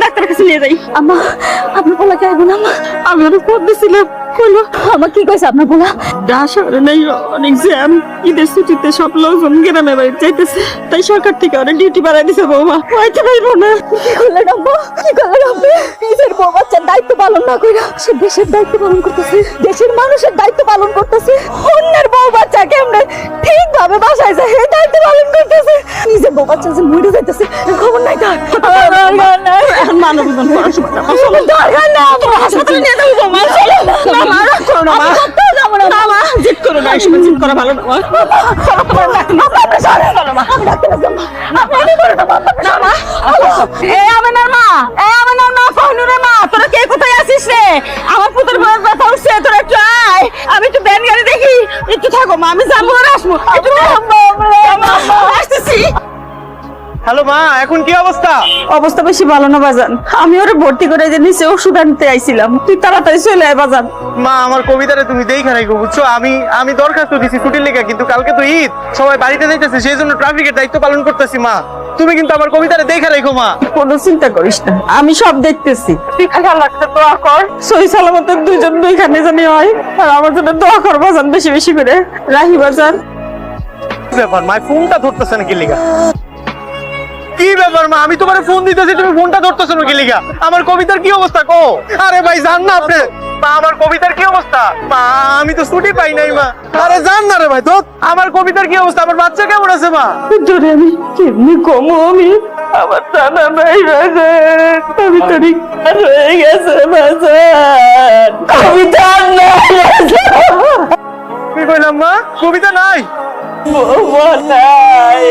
Doctor কাছে নিয়ে যাই। আম্মা আপনার বলা যাইব না। আমি অনেক ফোন দিছিলাম, কইলো আমার কি কইছে আপনার বলা শহরে নাই, অনেক জ্যাম, ঈদের ছুটিতে সব লোকজন গ্রামে বাড়ি যাইতেছে, তাই সরকার থেকে অনেক ডিউটি বাড়াই দিছে। বৌমা হইতে পারবো না। কি করলেন আম্মা, কি করলেন আপনি? নিজের বউ বাচ্চার দায়িত্ব পালন না কইরা সে দেশের দায়িত্ব পালন করতেছে, দেশের মানুষের দায়িত্ব পালন করতেছে। অন্যের বউ বাচ্চা কেমনে ঠিকভাবে বাসায় যায় এই দায়িত্ব পালন করতেছে, নিজের বউ বাচ্চা যে মরে যাইতেছে খবর নাই তার। মানব জীবন পড়াশোনা দরকার না, হাসপাতালে নিয়ে যাবো। বৌমা আমি একটু ব্যান গাড়ি দেখি, একটু থাকো মা, আমি যাবো আর আসবো। আসতেছি। হ্যালো মা, এখন কি অবস্থা? অবস্থা বেশি ভালো না বাজান, আমি ওরে ভর্তি করে যে নিচে ওষুধ আনতে আইছিলাম, তুই তাড়াতাড়ি চলে আয় বাজান। মা, আমার কবিতাটা তুমি দেখে রাখো বুঝছো। আমি দরখাস্ত দিছি ছুটির লেখা, কিন্তু কালকে তো ঈদ, সবাই বাড়িতে যাইতেছে, সেই জন্য ট্রাফিকের দায়িত্ব পালন করতেছি। মা, তুমি কিন্তু আমার কবিতাটা দেখে রাখো মা। কোনো চিন্তা করিস না, আমি সব দেখতেছি। তুই খালি আল্লাহকে দোয়া কর, সহি সালামত দুইজন দুইখানে জানি হয়, আর আমার জন্য দোয়া কর বাজান, বেশি বেশি করে। রাহি বাজান। ব্যাপার মা, ফোনটা ধরতেছে না কি লিগা? কি ব্যাপার মা, আমি তোমার ফোন দিতেছি, তুমি ফোনটা ধরতেছো না কি লিগা? আমার কবিতার কি অবস্থা কো? আরে ভাই জান না আপনি। মা, আমার কবিতার কি অবস্থা? মা, আমি তো ছুটি পাই নাই মা। আরে জান না রে ভাই, তো আমার কবিতার কি অবস্থা? আমার বাচ্চা কেমন আছে মা? তোরে আমি কেমনি কমো, আমি আমার জানা নাই বাজান, আমি তো রিক্তার হয়ে গেছে বাজান, কবিতা নাই। কি কইলাম মা? কবিতা নাই? বউ নাই।